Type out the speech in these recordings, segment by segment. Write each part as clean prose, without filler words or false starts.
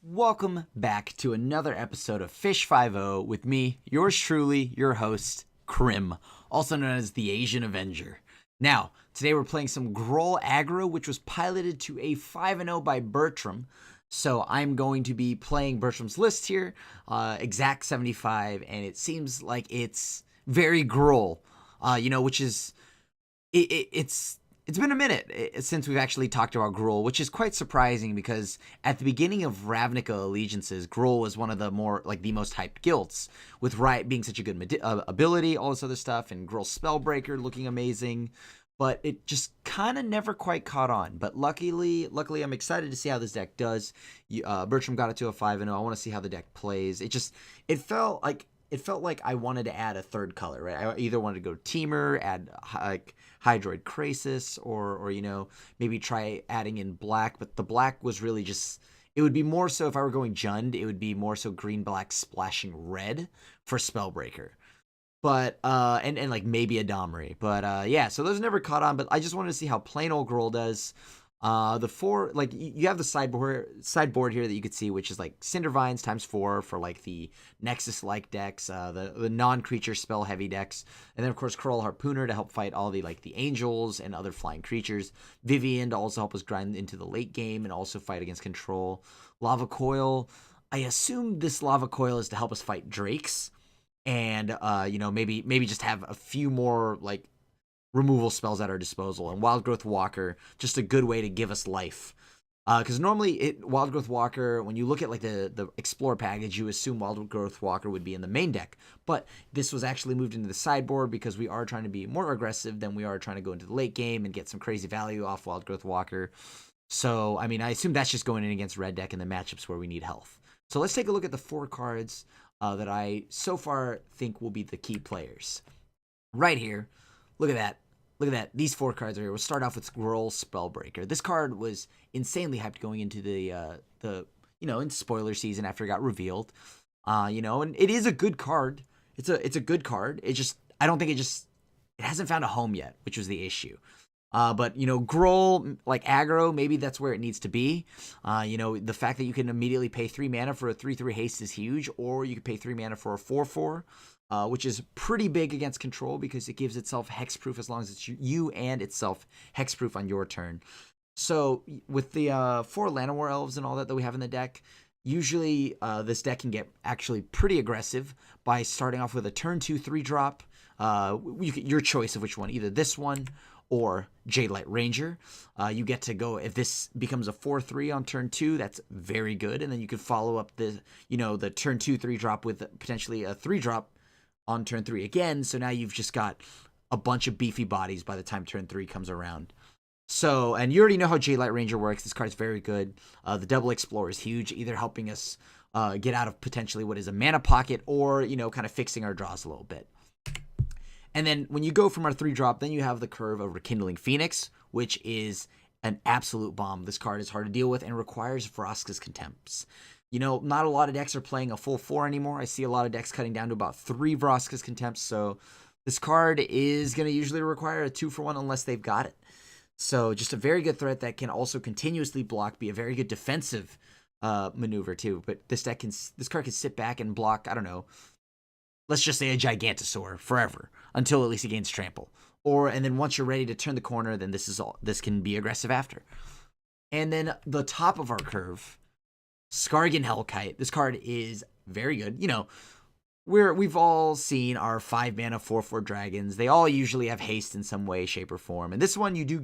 Welcome back to another episode of Fish 5-0 with me, yours truly, your host, Krim, also known as the Asian Avenger. Now, today we're playing some Gruul Aggro, which was piloted to a 5-0 by Bertram. So I'm going to be playing Bertram's list here, exact 75, and it seems like it's very Gruul, which is, it's been a minute since we've actually talked about Gruul, which is quite surprising because at the beginning of Ravnica Allegiances, Gruul was one of the the most hyped guilds, with Riot being such a good ability, all this other stuff, and Gruul Spellbreaker looking amazing. But it just kind of never quite caught on. But luckily, I'm excited to see how this deck does. Bertram got it to a 5-0. I want to see how the deck plays. It felt like I wanted to add a third color, right? I either wanted to go Teamer, add Hydroid Krasis, or maybe try adding in black. But the black was really just, it would be more so if I were going Jund, it would be more so green-black splashing red for Spellbreaker. But, and like maybe a Domri. But, yeah, so those never caught on, but I just wanted to see how plain old Gruul does. The four, like, you have the sideboard here that you could see, which is like Cindervines ×4 for like the Nexus-like decks, the non-creature spell-heavy decks, and then of course Kroll Harpooner to help fight all the like the angels and other flying creatures, Vivian to also help us grind into the late game and also fight against control, Lava Coil. I assume this Lava Coil is to help us fight Drakes, and maybe just have a few more like removal spells at our disposal, and Wild Growth Walker, just a good way to give us life. Because normally, Wild Growth Walker, when you look at like the Explore package, you assume Wild Growth Walker would be in the main deck. But this was actually moved into the sideboard because we are trying to be more aggressive than we are trying to go into the late game and get some crazy value off Wild Growth Walker. So, I mean, I assume that's just going in against red deck in the matchups where we need health. So let's take a look at the four cards that I so far think will be the key players. Right here, look at that. Look at that. These four cards right here. We'll start off with Gruul Spellbreaker. This card was insanely hyped going into in spoiler season after it got revealed. And it is a good card. It's a good card. I don't think it hasn't found a home yet, which was the issue. But Gruul, like Aggro, maybe that's where it needs to be. The fact that you can immediately pay 3 mana for a 3/3 haste is huge, or you can pay 3 mana for a 4/4. Which is pretty big against control because it gives itself hexproof as long as it's you and itself hexproof on your turn. So with the 4 Llanowar Elves and all that we have in the deck, usually this deck can get actually pretty aggressive by starting off with a turn 2 3-drop. Your choice of which one, either this one or Jadelight Ranger. You get to go, if this becomes a 4/3 on turn 2, that's very good. And then you could follow up the turn 2 3-drop with potentially a 3-drop on turn 3 again, so now you've just got a bunch of beefy bodies by the time turn 3 comes around. So, and you already know how Jadelight Ranger works. This card's very good. The Double Explorer is huge, either helping us get out of potentially what is a mana pocket or, kind of fixing our draws a little bit. And then when you go from our 3-drop, then you have the curve of Rekindling Phoenix, which is an absolute bomb. This card is hard to deal with and requires Vraska's Contempts. Not a lot of decks are playing a full 4 anymore. I see a lot of decks cutting down to about 3 Vraska's Contempts, so this card is going to usually require a 2-for-1 unless they've got it. So just a very good threat that can also continuously block, be a very good defensive maneuver too. But this card can sit back and block, I don't know, let's just say a Gigantosaur forever until at least it gains trample. And then once you're ready to turn the corner, then this can be aggressive after. And then the top of our curve, Skargan Hellkite. This card is very good. We've all seen our 5-mana 4/4 dragons. They all usually have haste in some way, shape, or form. And this one, you do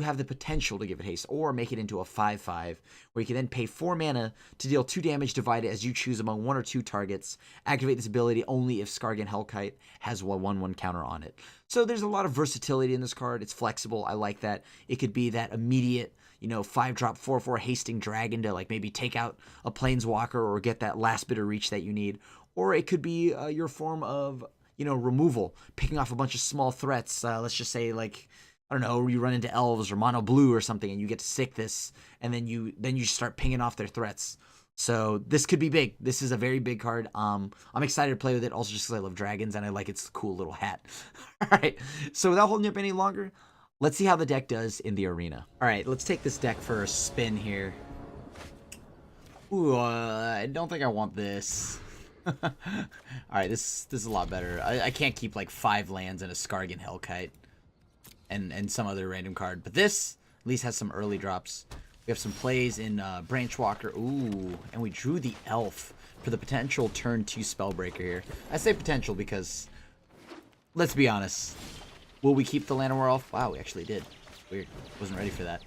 have the potential to give it haste or make it into a 5/5, where you can then pay 4 mana to deal 2 damage divided as you choose among 1 or 2 targets. Activate this ability only if Skargan Hellkite has a 1/1 counter on it. So there's a lot of versatility in this card. It's flexible. I like that. It could be that immediate 5-drop 4/4 hasting dragon to like maybe take out a planeswalker or get that last bit of reach that you need. Or it could be your form of, removal, picking off a bunch of small threats. Let's just say like, I don't know, you run into elves or mono blue or something and you get to sick this and then you start pinging off their threats. So this could be big. This is a very big card. I'm excited to play with it also just because I love dragons and I like its cool little hat. All right, so without holding up any longer, let's see how the deck does in the arena. All right, let's take this deck for a spin here. Ooh, I don't think I want this. Alright, this is a lot better. I can't keep like 5 lands and a Skargan Hellkite. And some other random card. But this at least has some early drops. We have some plays in Branchwalker. Ooh, and we drew the Elf for the potential turn 2 Spellbreaker here. I say potential because, let's be honest. Will we keep the Llanowar Elf? Wow, we actually did. Weird. Wasn't ready for that.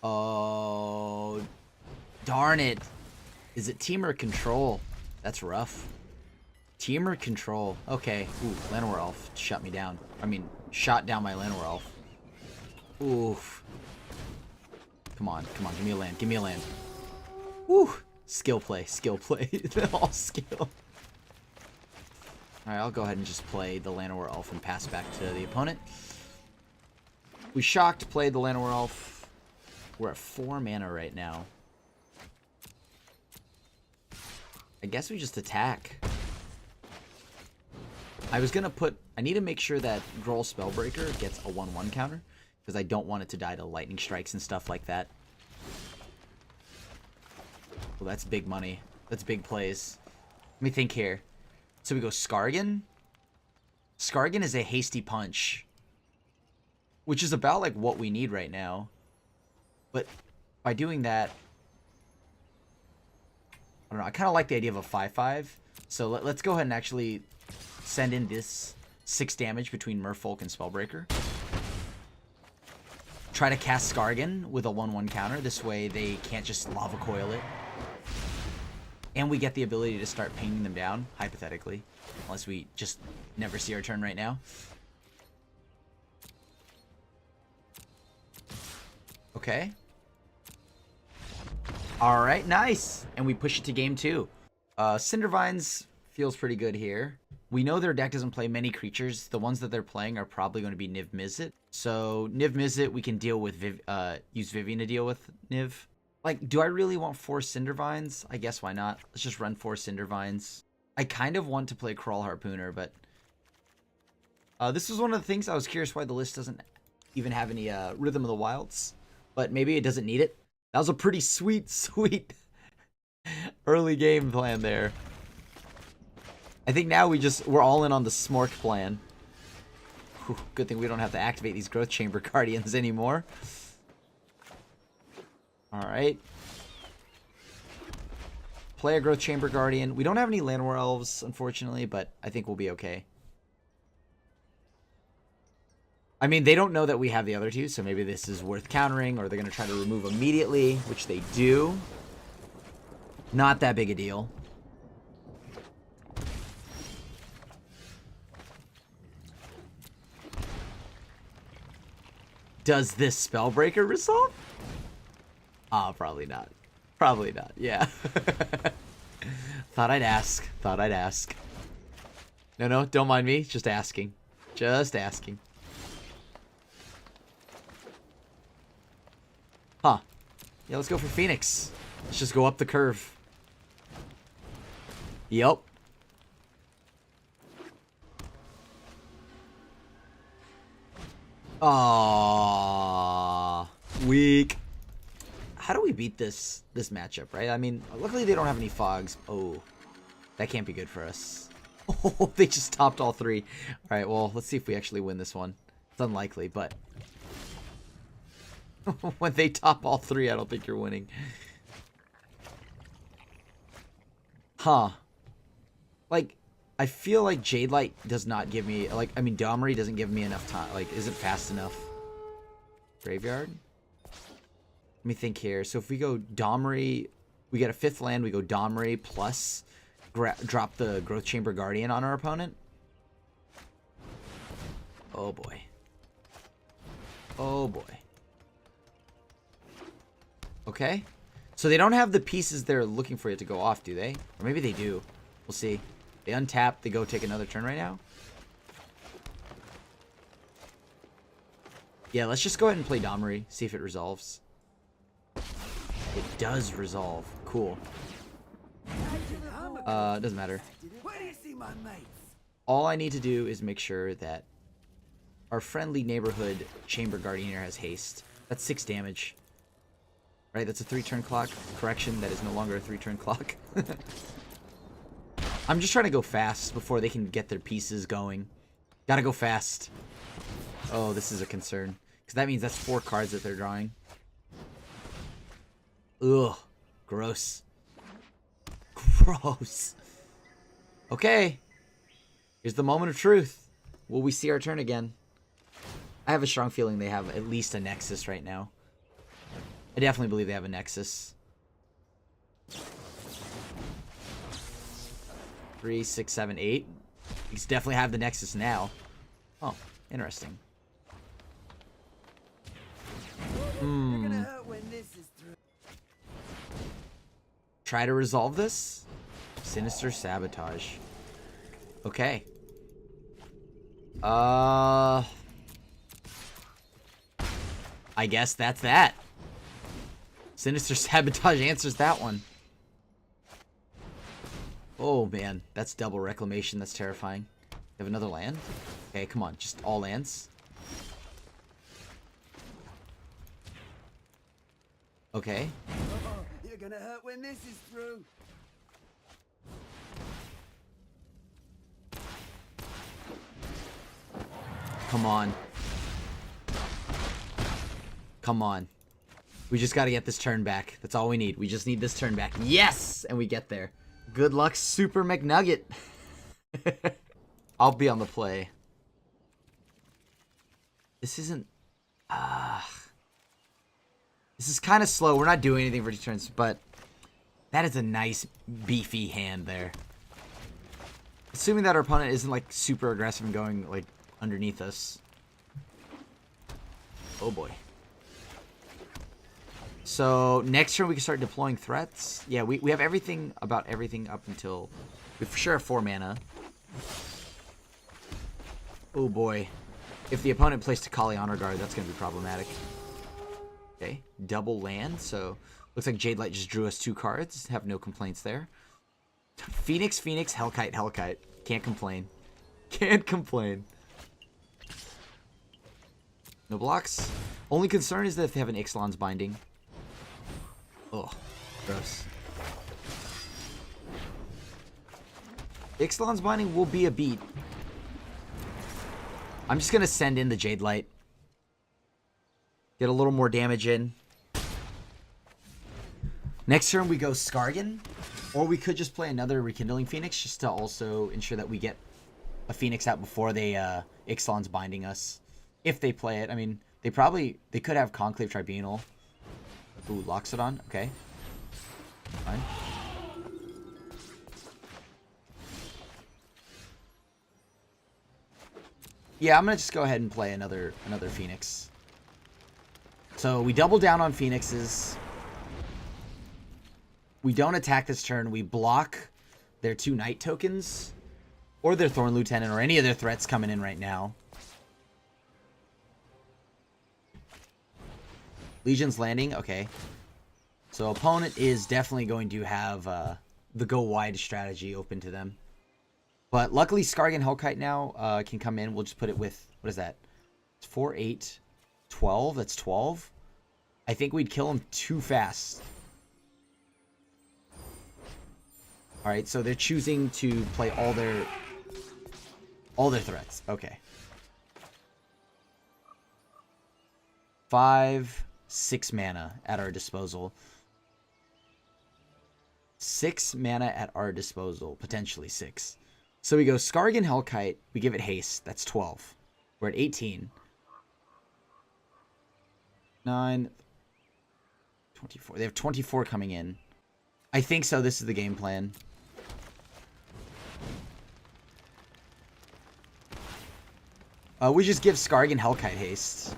Oh, darn it. Is it team or control? That's rough. Team or control? Okay. Ooh, Llanowar Elf shut me down. I mean, shot down my Llanowar Elf. Oof. Come on, come on. Give me a land. Give me a land. Woo. Skill play. Skill play. All skill. Alright, I'll go ahead and just play the Llanowar Elf and pass back to the opponent. We shocked, played the Llanowar Elf. We're at 4 mana right now. I guess we just attack. I was gonna put... I need to make sure that Gruul Spellbreaker gets a 1/1 counter, because I don't want it to die to lightning strikes and stuff like that. Well, that's big money. That's big plays. Let me think here. So we go Skargan. Skargan is a hasty punch, which is about like what we need right now. But by doing that, I don't know. I kind of like the idea of a 5/5. So let's go ahead and actually send in this 6 damage between Merfolk and Spellbreaker. Try to cast Skargan with a 1/1 counter. This way they can't just Lava Coil it. And we get the ability to start pinging them down, hypothetically. Unless we just never see our turn right now. Okay. Alright, nice. And we push it to game 2. Cindervines feels pretty good here. We know their deck doesn't play many creatures. The ones that they're playing are probably going to be Niv Mizzet. So Niv Mizzet, we can deal with use Vivian to deal with Niv. Like, do I really want 4 Cindervines? I guess why not? Let's just run 4 Cindervines. I kind of want to play Crawl Harpooner, but this was one of the things I was curious why the list doesn't even have any Rhythm of the Wilds, but maybe it doesn't need it. That was a pretty sweet early game plan there. I think now we're all in on the Smork plan. Whew, good thing we don't have to activate these Growth Chamber Guardians anymore. Alright. Play a Growth Chamber Guardian. We don't have any Llanowar Elves, unfortunately, but I think we'll be okay. I mean, they don't know that we have the other 2, so maybe this is worth countering, or they're going to try to remove immediately, which they do. Not that big a deal. Does this Spellbreaker resolve? Ah, probably not. Probably not, yeah. Thought I'd ask. Thought I'd ask. No, don't mind me. Just asking. Just asking. Huh. Yeah, let's go for Phoenix. Let's just go up the curve. Yep. Aww. Weak. How do we beat this matchup, right? I mean, luckily they don't have any fogs. Oh, that can't be good for us. Oh, they just topped all 3. All right, well, let's see if we actually win this one. It's unlikely, but when they top all 3, I don't think you're winning. Huh. Like, I feel like Jade Light does not give me, like, I mean, Domri doesn't give me enough time. Like, isn't fast enough. Graveyard? Let me think here. So if we go Domri, we get a 5th land, we go Domri plus drop the Growth Chamber Guardian on our opponent. Oh boy. Oh boy. Okay. So they don't have the pieces they're looking for it to go off, do they? Or maybe they do. We'll see. They untap, they go take another turn right now. Yeah, let's just go ahead and play Domri, see if it resolves. It does resolve. Cool. Doesn't matter. All I need to do is make sure that our friendly neighborhood Chamber Guardian here has haste. That's 6 damage. Right, that's a 3-turn clock. Correction, that is no longer a 3-turn clock. I'm just trying to go fast before they can get their pieces going. Gotta go fast. Oh, this is a concern. Because that means that's 4 cards that they're drawing. Ugh. Gross. Gross. Okay. Here's the moment of truth. Will we see our turn again? I have a strong feeling they have at least a Nexus right now. I definitely believe they have a Nexus. 3, 6, 7, 8. He's definitely have the Nexus now. Oh, interesting. Try to resolve this? Sinister Sabotage. Okay. I guess that's that. Sinister Sabotage answers that one. Oh, man. That's double Reclamation. That's terrifying. You have another land? Okay, come on. Just all lands. Okay. You're gonna hurt when this is through. Come on. Come on. We just got to get this turn back. That's all we need. We just need this turn back. Yes! And we get there. Good luck, Super McNugget. I'll be on the play. This isn't... This is kind of slow. We're not doing anything for 2 turns, but that is a nice, beefy hand there. Assuming that our opponent isn't, like, super aggressive and going, like, underneath us. Oh, boy. So, next turn we can start deploying threats. Yeah, we have everything, about everything up until... We for sure have 4 mana. Oh, boy. If the opponent plays Takali Honor Guard, that's going to be problematic. Okay, double land, so looks like Jade Light just drew us 2 cards. Have no complaints there. Phoenix, Phoenix, Hellkite, Hellkite. Can't complain. Can't complain. No blocks. Only concern is that if they have an Ixalan's Binding. Oh, gross. Ixalan's Binding will be a beat. I'm just going to send in the Jade Light. Get a little more damage in. Next turn we go Skargan. Or we could just play another Rekindling Phoenix just to also ensure that we get a Phoenix out before they Ixalan's Binding us. If they play it. I mean, they could have Conclave Tribunal. Ooh, Loxodon. Okay. Fine. Yeah, I'm going to just go ahead and play another Phoenix. So we double down on Phoenixes. We don't attack this turn. We block their 2 Knight tokens. Or their Thorn Lieutenant or any of their threats coming in right now. Legion's Landing. Okay. So opponent is definitely going to have the go wide strategy open to them. But luckily Skargan Hellkite now can come in. We'll just put it with... What is that? It's 4, 8... 12? That's 12? I think we'd kill him too fast. Alright, so they're choosing to play all their threats. Okay. 5, 6 mana at our disposal. 6 mana at our disposal. Potentially 6. So we go Skargan Hellkite. We give it haste. That's 12. We're at 18. 9, 24. They have 24 coming in. I think so. This is the game plan. We just give Skargan Hellkite haste.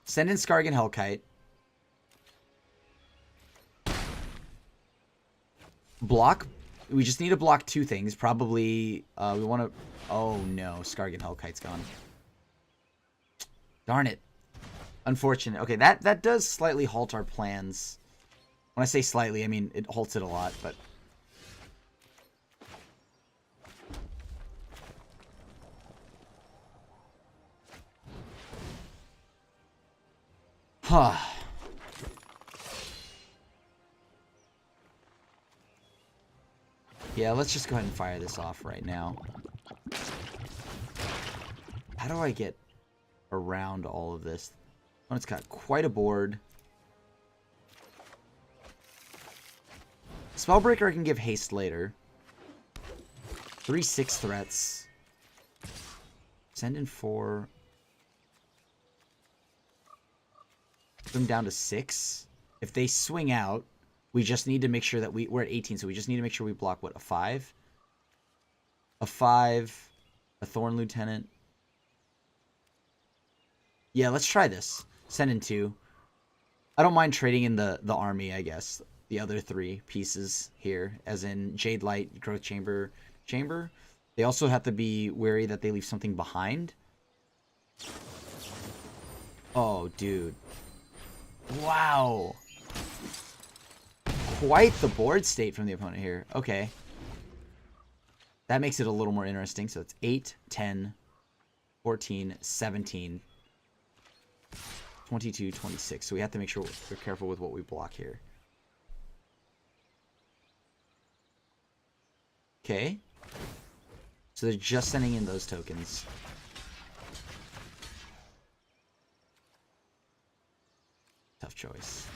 Send in Skargan Hellkite. Block. We just need to block 2 things. Probably, we want to... Oh, no. Skargan Hellkite's gone. Darn it. Unfortunate. Okay, that does slightly halt our plans. When I say slightly, I mean it halts it a lot, but... Huh. Yeah, let's just go ahead and fire this off right now. How do I get around all of this? Oh, it's got quite a board. Spellbreaker I can give haste later. 3/6 threats. Send in 4. Put them down to 6. If they swing out, we just need to make sure that we're at 18, so we just need to make sure we block, what, a 5? A 5, a Thorn Lieutenant. Yeah, let's try this. Send in 2. I don't mind trading in the army, I guess. The other 3 pieces here, as in Jade Light, Growth Chamber. They also have to be wary that they leave something behind. Oh, dude. Wow. Quite the board state from the opponent here. Okay. That makes it a little more interesting. So it's 8, 10, 14, 17, 22, 26. So we have to make sure we're careful with what we block here. Okay. So they're just sending in those tokens. Tough choice.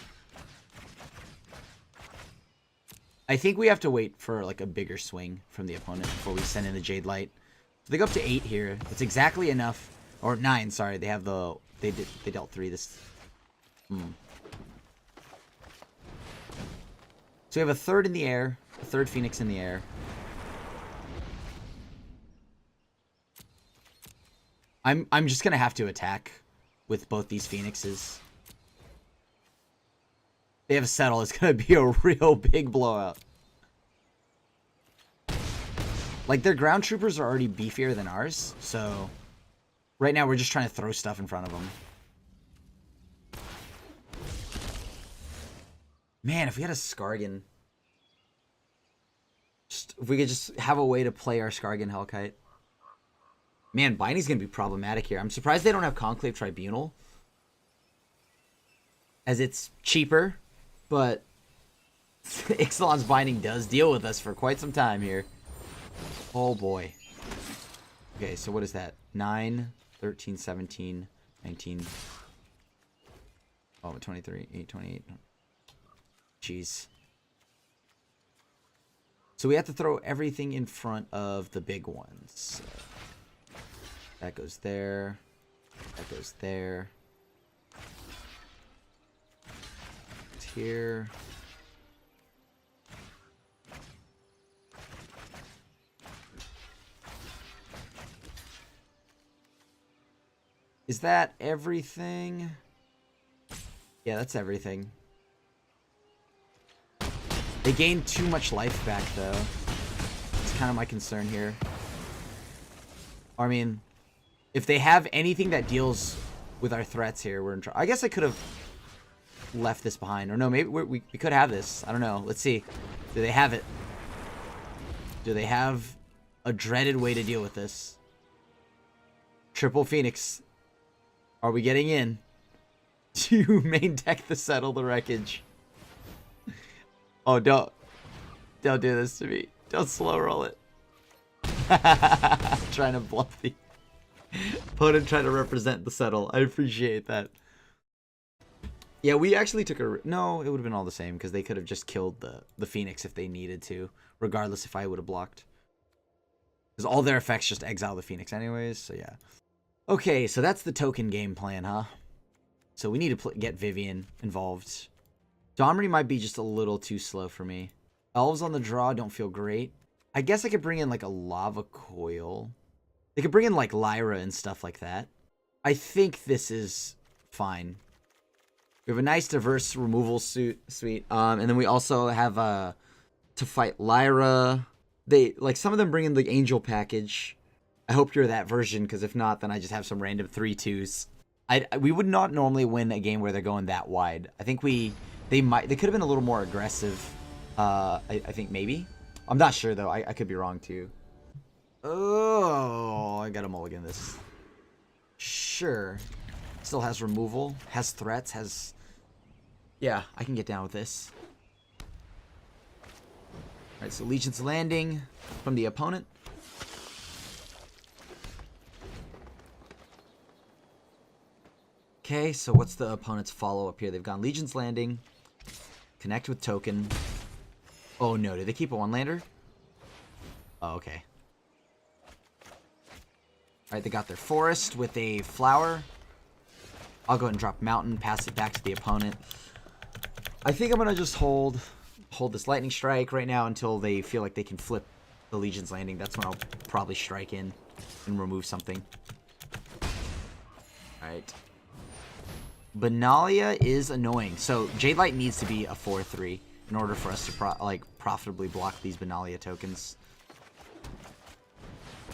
I think we have to wait for like a bigger swing from the opponent before we send in the Jade Light. So they go up to 8 here. It's exactly enough. Or 9, sorry. They have the... They dealt 3 this... So we have a 3rd in the air. A 3rd Phoenix in the air. I'm just gonna have to attack with both these Phoenixes. They have a settle. It's gonna be a real big blowout. Like, their ground troopers are already beefier than ours, so right now we're just trying to throw stuff in front of them. Man, if we had a Skargan, if we could just have a way to play our Skargan Hellkite. Man, binding's gonna be problematic here. I'm surprised they don't have Conclave Tribunal, as it's cheaper, but Ixalan's binding does deal with us for quite some time here. Oh boy. Okay, so what is that? 9, 13, 17, 19. Oh, 23, 8, 28. Jeez. So we have to throw everything in front of the big ones. That goes there. That goes there. It's here. Is that everything? Yeah, that's everything. They gain too much life back, though. It's kind of my concern here. I mean, if they have anything that deals with our threats here, we're in trouble. I guess I could have left this behind. Or no, maybe we could have this. I don't know. Let's see. Do they have it? Do they have a dreaded way to deal with this? Triple Phoenix. Are we getting in? To main deck the Settle the Wreckage. Oh, don't do this to me. Don't slow roll it. Trying to bluff the opponent, trying to represent the Settle. I appreciate that. Yeah, we actually took a... No, it would have been all the same, because they could have just killed the Phoenix if they needed to, regardless if I would have blocked. Because all their effects just exile the Phoenix anyways, so yeah. Okay, so that's the token game plan, huh? So we need to get Vivian involved. Domri might be just a little too slow for me. Elves on the draw don't feel great. I guess I could bring in like a Lava Coil. They could bring in like Lyra and stuff like that. I think this is fine. We have a nice diverse removal suite. And then we also have to fight Lyra. Like some of them bring in the Angel package. I hope you're that version, because if not, then I just have some random 3/2s. We would not normally win a game where they're going that wide. I think they could have been a little more aggressive. I think maybe. I'm not sure though. I could be wrong too. Oh, I gotta mulligan this. Sure. Still has removal, has threats, has... Yeah, I can get down with this. Alright, so Legion's Landing from the opponent. Okay, so what's the opponent's follow-up here? They've gone Legion's Landing, connect with token. Oh no, did they keep a one-lander? Oh, okay. Alright, they got their forest with a flower. I'll go ahead and drop mountain, pass it back to the opponent. I think I'm going to just hold this lightning strike right now until they feel like they can flip the Legion's Landing. That's when I'll probably strike in and remove something. Alright. Benalia is annoying. So Jade Light needs to be a 4-3 in order for us to profitably block these Benalia tokens.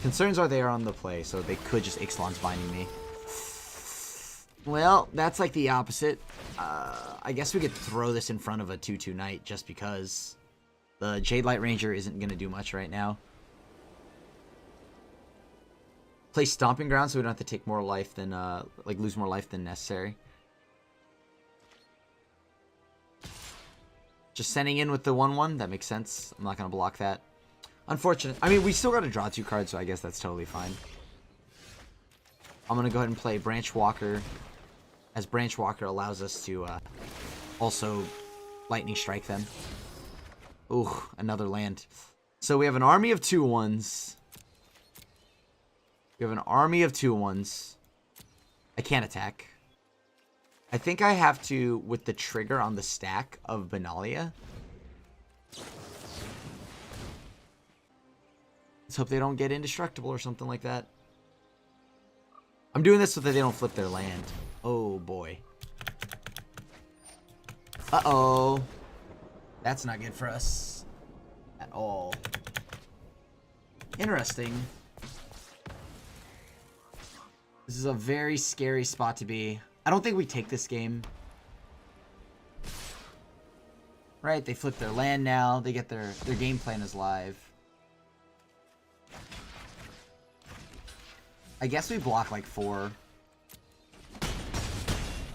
Concerns are they are on the play, so they could just Ixalan's binding me. Well, that's like the opposite. I guess we could throw this in front of a 2-2 Knight just because the Jade Light Ranger isn't going to do much right now. Play Stomping Ground so we don't have to take more life than, like lose more life than necessary. Just sending in with the 1-1, that makes sense. I'm not going to block that. Unfortunate. I mean, we still got to draw 2 cards, so I guess that's totally fine. I'm going to go ahead and play Branch Walker, as Branch Walker allows us to also lightning strike them. Ooh, another land. So we have an army of 2-1s. We have an army of 2-1s. I can't attack. I think I have to, with the trigger on the stack of Benalia. Let's hope they don't get indestructible or something like that. I'm doing this so that they don't flip their land. Oh, boy. Uh-oh. That's not good for us at all. Interesting. This is a very scary spot to be. I don't think we take this game. Right, they flip their land now. They get their game plan is live. I guess we block like 4.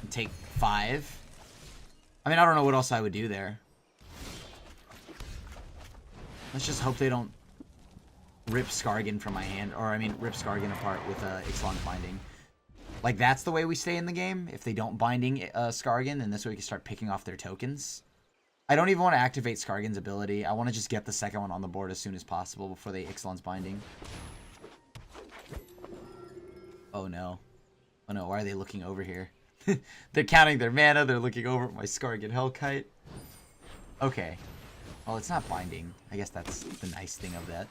And take 5. I mean, I don't know what else I would do there. Let's just hope they don't rip Skargan from my hand. Or, I mean, rip Skargan apart with Ixalan's Binding. Like, that's the way we stay in the game. If they don't Binding Skargan, then this way we can start picking off their tokens. I don't even want to activate Skargan's ability. I want to just get the second one on the board as soon as possible before they Ixalan's Binding. Oh no. Oh no, why are they looking over here? They're counting their mana, they're looking over at my Skargan Hellkite. Okay. Well, it's not binding. I guess that's the nice thing of that.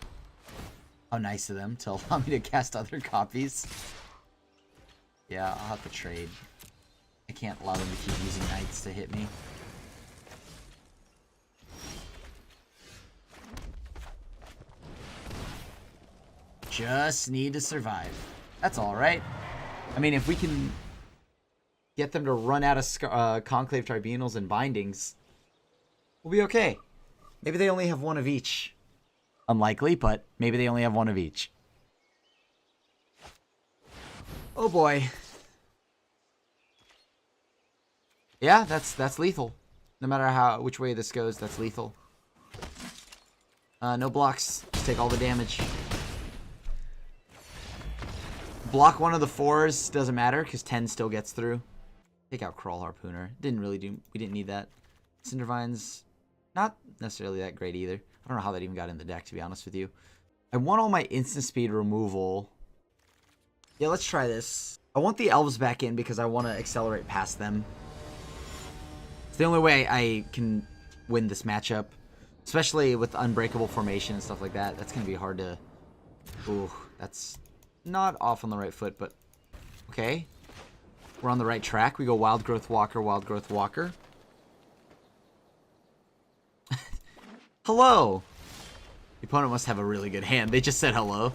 How nice of them to allow me to cast other copies. Yeah, I'll have to trade. I can't allow them to keep using knights to hit me. Just need to survive. That's alright. I mean, if we can get them to run out of Conclave Tribunals and Bindings, we'll be okay. Maybe they only have one of each. Unlikely, but maybe they only have one of each. Oh boy. Yeah, that's lethal. No matter which way this goes, that's lethal. No blocks. Just take all the damage. Block one of the 4s, doesn't matter, because 10 still gets through. Take out Crawl Harpooner. We didn't need that. Cindervine's not necessarily that great either. I don't know how that even got in the deck, to be honest with you. I want all my instant speed removal. Yeah, let's try this. I want the elves back in because I want to accelerate past them. It's the only way I can win this matchup. Especially with unbreakable formation and stuff like that. That's going to be hard to... Ooh, that's not off on the right foot, but... Okay. We're on the right track. We go Wild Growth Walker, Wild Growth Walker. Hello! The opponent must have a really good hand. They just said hello.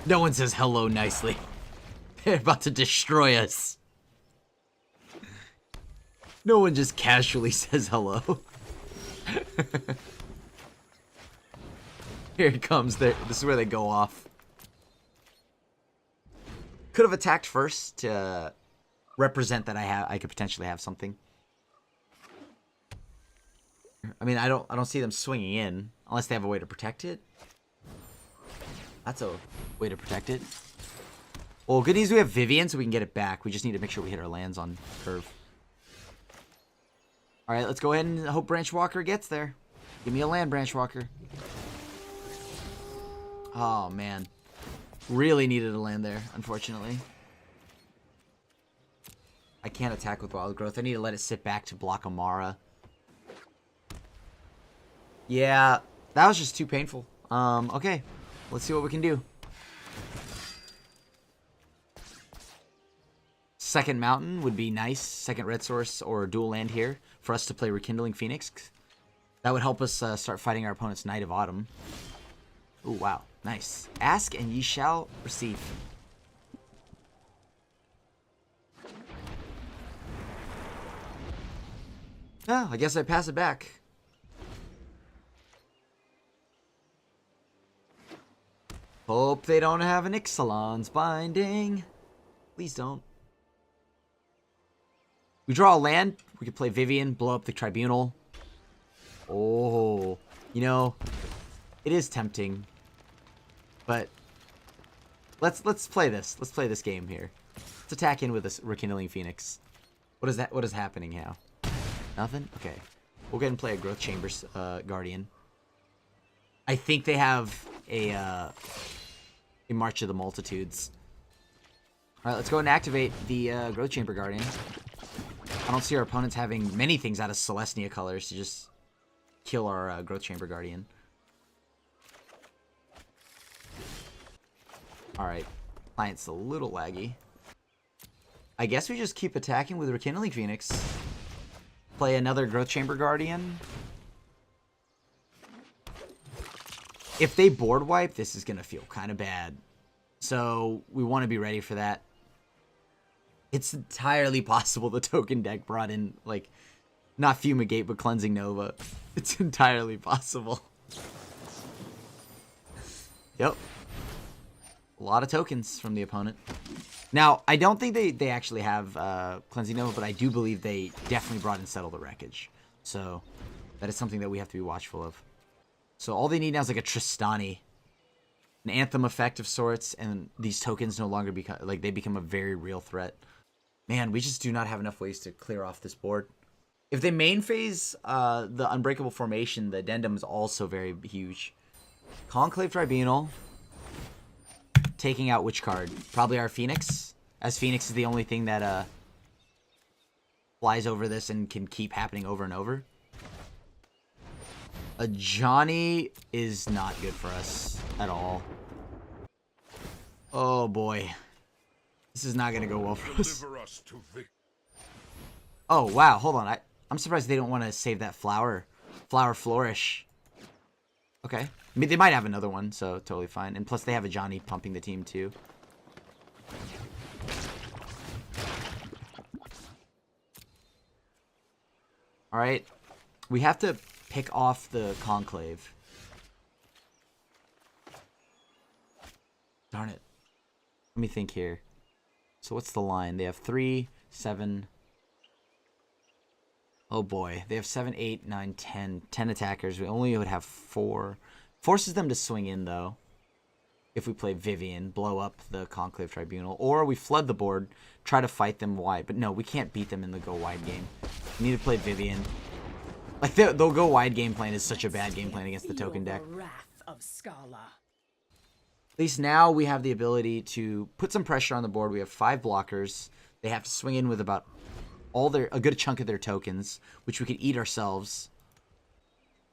No one says hello nicely. They're about to destroy us. No one just casually says hello. Here it comes. This is where they go off. Could have attacked first to represent that I could potentially have something. I mean, I don't see them swinging in unless they have a way to protect it. That's a way to protect it. Well, good news we have Vivian, so we can get it back. We just need to make sure we hit our lands on curve. All right, let's go ahead and hope Branch Walker gets there. Give me a land, Branch Walker. Oh, man. Really needed a land there, unfortunately. I can't attack with Wild Growth. I need to let it sit back to block Amara. Yeah, that was just too painful. Okay. Let's see what we can do. Second Mountain would be nice. Second Red Source or dual land here for us to play Rekindling Phoenix. That would help us start fighting our opponent's Knight of Autumn. Oh, wow. Nice. Ask and ye shall receive. Yeah, I guess I pass it back. Hope they don't have an Ixalan's Binding. Please don't. We draw a land. We could play Vivian, blow up the Tribunal. Oh, you know, it is tempting. But let's play this. Let's play this game here. Let's attack in with this Rekindling Phoenix. What is that? What is happening now? Nothing? Okay. We'll go ahead and play a Growth Chambers Guardian. I think they have a March of the Multitudes. Alright, let's go and activate the Growth Chamber Guardian. I don't see our opponents having many things out of Celestia colors to just kill our Growth Chamber Guardian. Alright, client's a little laggy. I guess we just keep attacking with Rekindling Phoenix. Play another Growth Chamber Guardian. If they board wipe, this is going to feel kind of bad. So we want to be ready for that. It's entirely possible the token deck brought in, like, not Fumigate, but Cleansing Nova. It's entirely possible. Yep. A lot of tokens from the opponent. Now, I don't think they actually have Cleansing Nova, but I do believe they definitely brought in Settle the Wreckage. So that is something that we have to be watchful of. So all they need now is like a Tristani, an Anthem effect of sorts, and these tokens no longer become, like, they become a very real threat. Man, we just do not have enough ways to clear off this board. If they main phase the Unbreakable Formation, the addendum is also very huge. Conclave Tribunal. Taking out which card? Probably our Phoenix, as Phoenix is the only thing that flies over this and can keep happening over and over. A Johnny is not good for us at all. Oh boy. This is not going to go well for us. Oh wow, hold on. I'm surprised they don't want to save that Flower Flourish. Okay. I mean, they might have another one, so totally fine. And plus, they have a Johnny pumping the team, too. Alright. We have to pick off the Conclave. Darn it. Let me think here. So what's the line? They have 3, 7... Oh boy. They have 7, 8, 9, 10. 10 attackers. We only would have 4... Forces them to swing in, though, if we play Vivian, blow up the Conclave Tribunal. Or we flood the board, try to fight them wide. But no, we can't beat them in the go-wide game. We need to play Vivian. Like, the go-wide game plan is such a bad game plan against the token deck. At least now we have the ability to put some pressure on the board. We have 5 blockers. They have to swing in with about a good chunk of their tokens, which we could eat ourselves.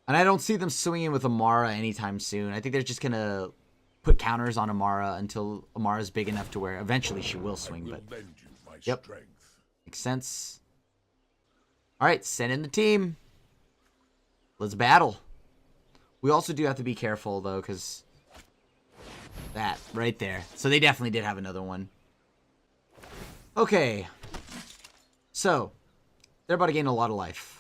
And I don't see them swinging with Amara anytime soon. I think they're just going to put counters on Amara until Amara's big enough to where eventually she will swing. But yep, makes sense. All right, send in the team. Let's battle. We also do have to be careful, though, because that right there. So they definitely did have another one. Okay. So they're about to gain a lot of life.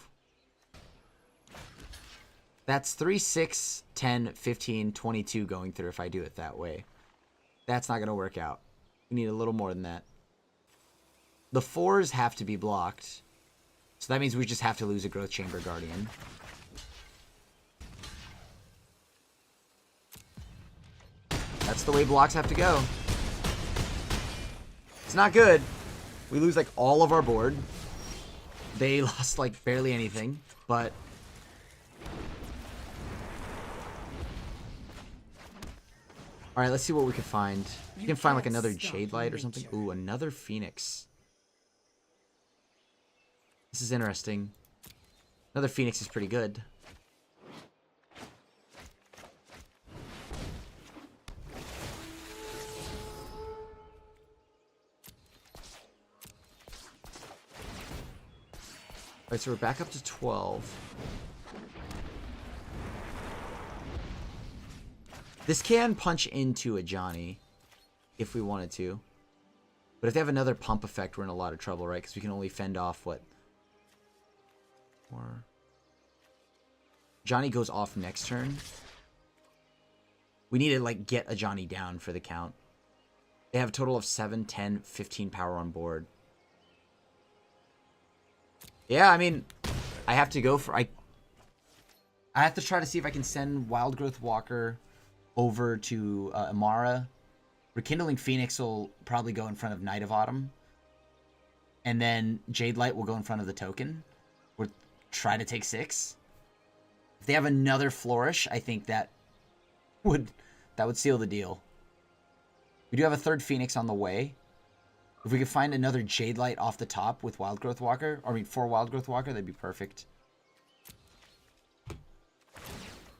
That's 3, 6, 10, 15, 22 going through if I do it that way. That's not going to work out. We need a little more than that. The 4s have to be blocked. So that means we just have to lose a Growth Chamber Guardian. That's the way blocks have to go. It's not good. We lose like all of our board. They lost like barely anything, but... Alright, let's see what we can find. We can find like another Jade Light or something. Ooh, another Phoenix. This is interesting. Another Phoenix is pretty good. Alright, so we're back up to 12. This can punch into a Johnny if we wanted to. But if they have another pump effect, we're in a lot of trouble, right? Because we can only fend off, what? Or Johnny goes off next turn. We need to, like, get a Johnny down for the count. They have a total of 7, 10, 15 power on board. Yeah, I mean, I have to go for... I have to try to see if I can send Wild Growth Walker over to Amara. Rekindling Phoenix will probably go in front of Knight of Autumn. And then Jade Light will go in front of the token. We'll try to take 6. If they have another Flourish, I think that would seal the deal. We do have a third Phoenix on the way. If we could find another Jade Light off the top with Wild Growth Walker, or I mean, for Wild Growth Walker, that'd be perfect.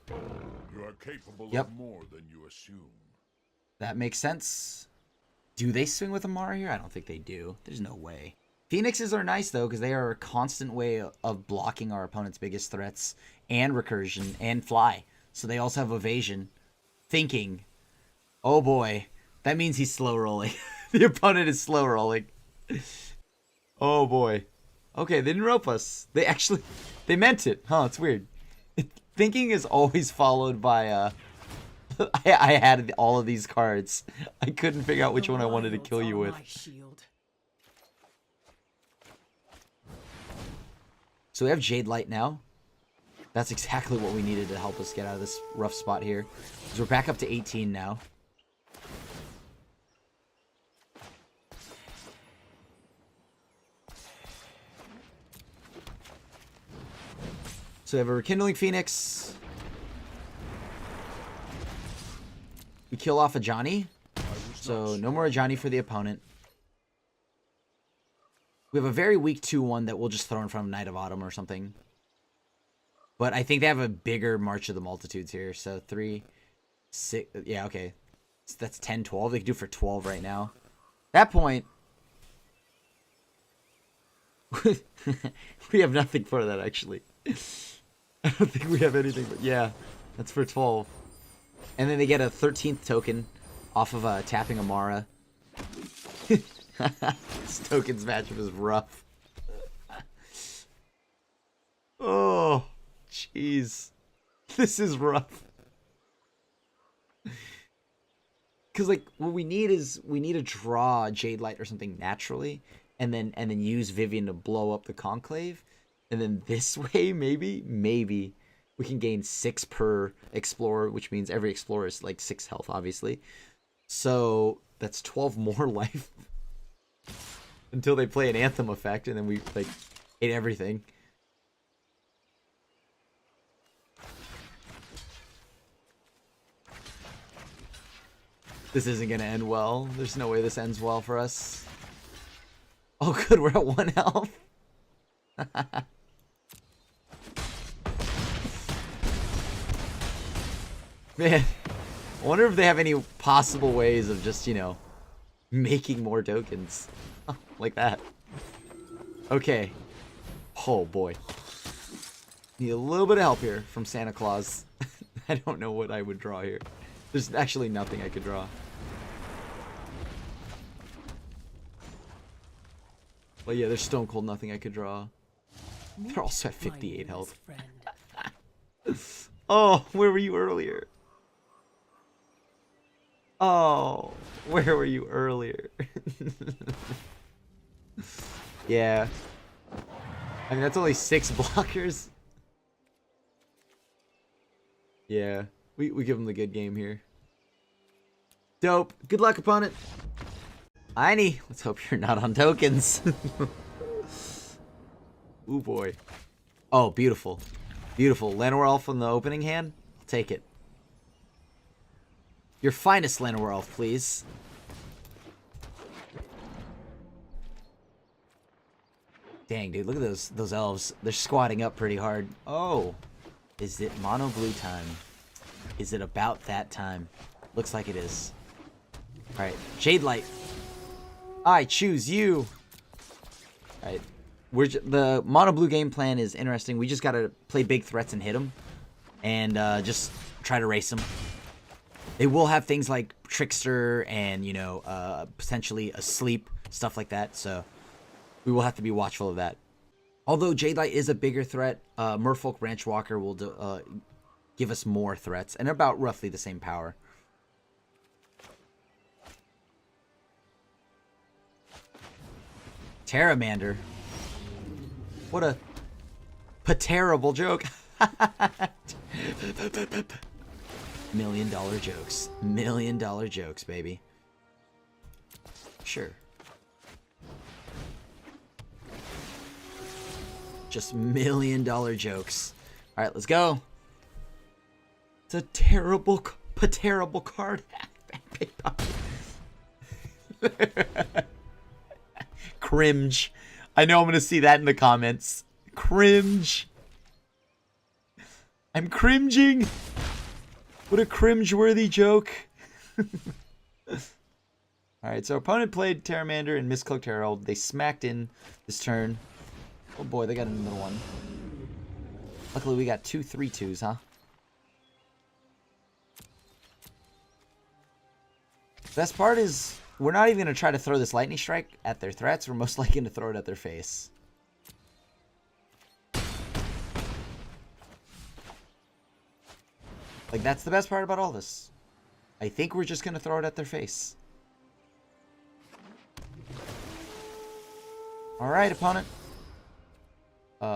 You are capable Yep. of more than you assume. That makes sense. Do they swing with Amara here? I don't think they do. There's no way. Phoenixes are nice, though, because they are a constant way of blocking our opponent's biggest threats, and recursion, and fly. So they also have evasion. Thinking, oh boy, that means he's slow rolling. The opponent is slow rolling. Oh boy. Okay, they didn't rope us. They meant it. Huh, it's weird. Thinking is always followed by, I had all of these cards. I couldn't figure out which one I wanted to kill you with. So we have Jade Light now. That's exactly what we needed to help us get out of this rough spot here. So we're back up to 18 now. So we have a Rekindling Phoenix. We kill off a Johnny. So no more Johnny for the opponent. We have a very weak 2-1 that we'll just throw in front of Knight of Autumn or something. But I think they have a bigger March of the Multitudes here. So 3, 6... Yeah, okay. So that's 10, 12. They can do for 12 right now. At that point... we have nothing for that, actually. I don't think we have anything, but yeah. That's for 12. And then they get a 13th token off of tapping Amara. This tokens matchup is rough. Oh, jeez. This is rough. Because, like, what we need is we need to draw Jade Light or something naturally, and then use Vivian to blow up the Conclave. And then this way, maybe we can gain 6 per Explorer, which means every Explorer is like 6 health, obviously. So that's 12 more life until they play an Anthem effect, and then we like hit everything. This isn't gonna end well. There's no way this ends well for us. Oh, good, we're at 1 health. Man, I wonder if they have any possible ways of just, you know, making more tokens. Like that. Okay. Oh, boy. Need a little bit of help here from Santa Claus. I don't know what I would draw here. There's actually nothing I could draw. But yeah, there's stone cold nothing I could draw. They're also at 58 health. Oh, where were you earlier? Oh, where were you earlier? Yeah. I mean, that's only 6 blockers. Yeah. We give him the good game here. Dope. Good luck, opponent. Heine, let's hope you're not on tokens. Ooh, boy. Oh, beautiful. Beautiful. Llanowar Elf on the opening hand? I'll take it. Your finest Llanowar Elf, please. Dang, dude, look at those elves. They're squatting up pretty hard. Oh. Is it mono blue time? Is it about that time? Looks like it is. Alright, Jade Light. I choose you. Alright. The mono blue game plan is interesting. We just gotta play big threats and hit them. And just try to race them. They will have things like Trickster and, you know, potentially Asleep, stuff like that. So we will have to be watchful of that. Although Jade Light is a bigger threat, Merfolk Branchwalker will give us more threats. And about roughly the same power. Terramander. What a terrible joke. $1 million jokes. $1 million jokes, baby. Sure. Just $1 million jokes. All right, let's go. It's a terrible card. Cringe. I know I'm going to see that in the comments. Cringe. I'm cringing. What a cringe-worthy joke. Alright, so opponent played Terramander and Mistcloaked Herald. They smacked in this turn. Oh boy, they got another one. Luckily, we got 2 3/2s, huh? Best part is, we're not even going to try to throw this Lightning Strike at their threats. We're most likely going to throw it at their face. Like, that's the best part about all this. I think we're just going to throw it at their face. Alright, opponent.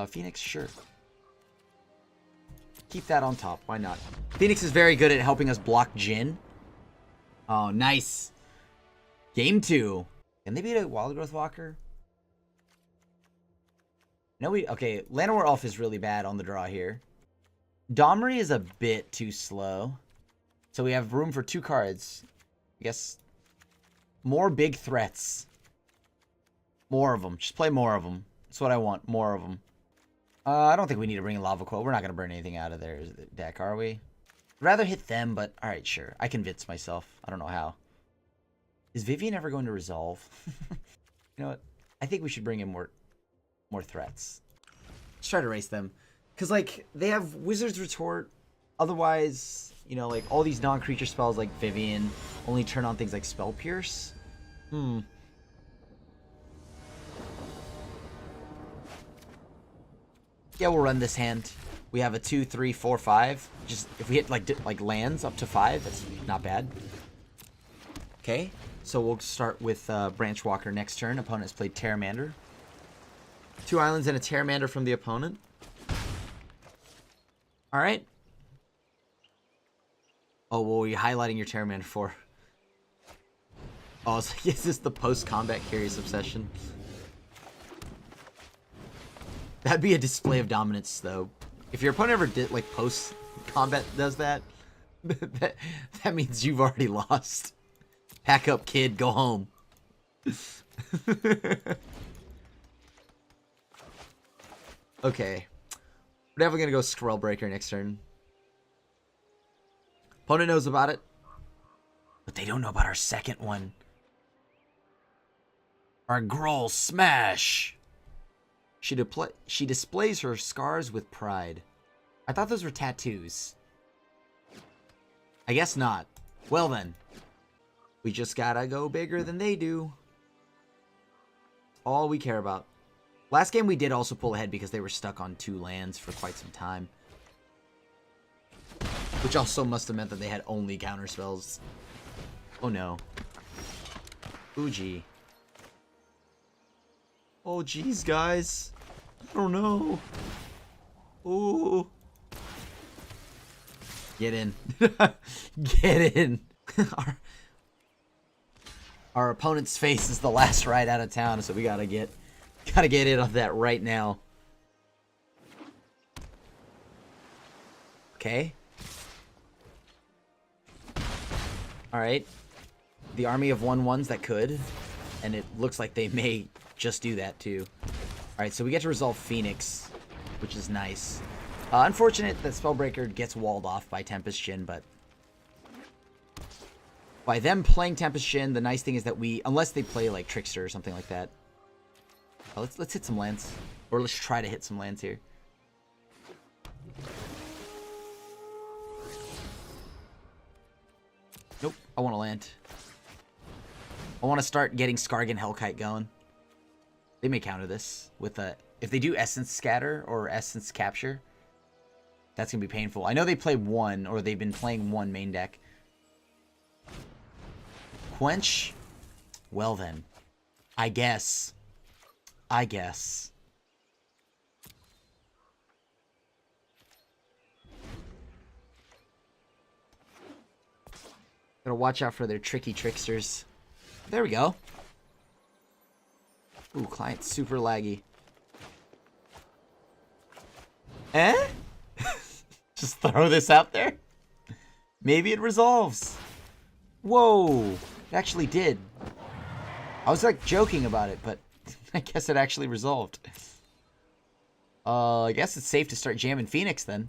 Phoenix, sure. Keep that on top. Why not? Phoenix is very good at helping us block Jhin. Oh, nice. Game 2. Can they beat a Wild Growth Walker? No, okay, Llanowar Elf is really bad on the draw here. Domri is a bit too slow. So we have room for 2 cards. I guess more big threats. More of them. Just play more of them. That's what I want. More of them. I don't think we need to bring in Lava Quill. We're not going to burn anything out of their deck, are we? I'd rather hit them, but alright, sure. I convinced myself. I don't know how. Is Vivian ever going to resolve? You know what? I think we should bring in more threats. Let's try to race them. Because, like, they have Wizard's Retort. Otherwise, you know, like, all these non-creature spells like Vivian only turn on things like Spell Pierce. Yeah, we'll run this hand. We have a 2, 3, 4, 5. Just, if we hit, like lands up to 5, that's not bad. Okay, so we'll start with Branchwalker next turn. Opponent has played Terramander. 2 islands and a Terramander from the opponent. Alright. Oh, what were you highlighting your Terramander for? Oh, it's like, is this the post-combat Curious Obsession? That'd be a display of dominance, though. If your opponent ever did, like, post-combat does that, that means you've already lost. Pack up, kid. Go home. Okay. We're definitely going to go Scroll Breaker next turn. Opponent knows about it. But they don't know about our second one. Our Gruul Smash. She displays her scars with pride. I thought those were tattoos. I guess not. Well then. We just gotta go bigger than they do. All we care about. Last game we did also pull ahead because they were stuck on 2 lands for quite some time. Which also must have meant that they had only counter spells. Oh no. Fuji. Oh, jeez, guys. I don't know. Ooh. Get in. Get in. Our opponent's face is the last ride out of town, so we gotta get in on that right now. Okay. Alright. The army of 1/1s that could. And it looks like they may just do that too. Alright, so we get to resolve Phoenix, which is nice. Unfortunate that Spellbreaker gets walled off by Tempest Shin, but by them playing Tempest Shin, the nice thing is that we, unless they play like Trickster or something like that. Let's hit some lands. Or let's try to hit some lands here. Nope, I want to land. I want to start getting Skargan Hellkite going. They may counter this with a... If they do Essence Scatter or Essence Capture, that's going to be painful. I know they play one, or they've been playing one main deck. Quench? Well then. I guess. Gotta watch out for their tricky tricksters. There we go. Ooh, client's super laggy. Eh? Just throw this out there? Maybe it resolves. Whoa. It actually did. I was like joking about it, but I guess it actually resolved. I guess it's safe to start jamming Phoenix then.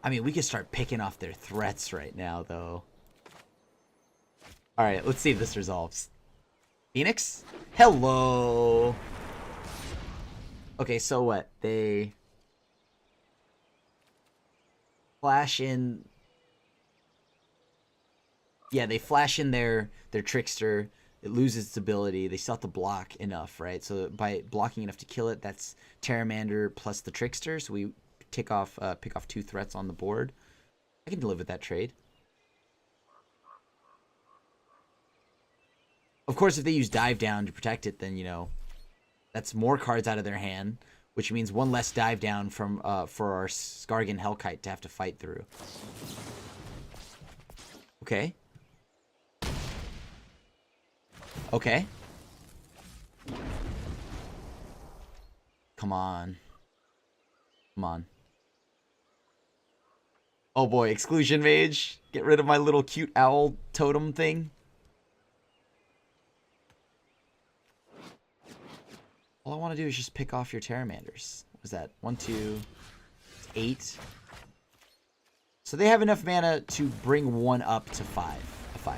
I mean, we could start picking off their threats right now, though. Alright, let's see if this resolves. Phoenix? Hello! Okay, so what? They flash in... Yeah, they flash in their Trickster. It loses its ability. They still have to block enough, right? So by blocking enough to kill it, that's Terramander plus the Trickster. So we pick off 2 threats on the board. I can live with that trade. Of course, if they use Dive Down to protect it, then, you know, that's more cards out of their hand, which means one less Dive Down from for our Skargan Hellkite to have to fight through. Okay. Okay. Come on. Come on. Oh boy, Exclusion Mage. Get rid of my little cute owl totem thing. All I want to do is just pick off your Terramanders. What was that? 1, 2, 8. So they have enough mana to bring one up to 5. A 5/5.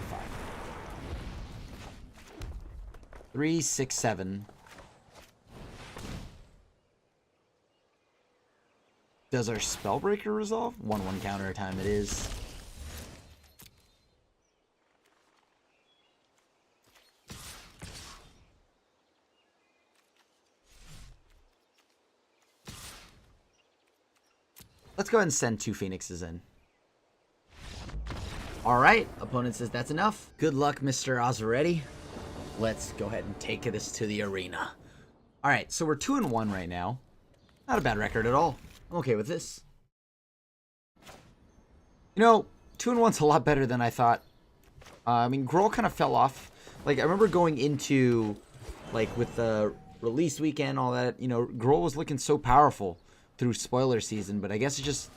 3, 6, 7. Does our Spellbreaker resolve? 1/1 counter a time it is. Let's go ahead and send 2 Phoenixes in. Alright, opponent says that's enough. Good luck, Mr. Azaretti. Let's go ahead and take this to the arena. Alright, so we're 2-1 right now. Not a bad record at all. I'm okay with this. You know, 2-1's a lot better than I thought. I mean, Gruul kind of fell off. Like, I remember going into, like, with the release weekend, all that, you know, Gruul was looking so powerful through spoiler season, but I guess it just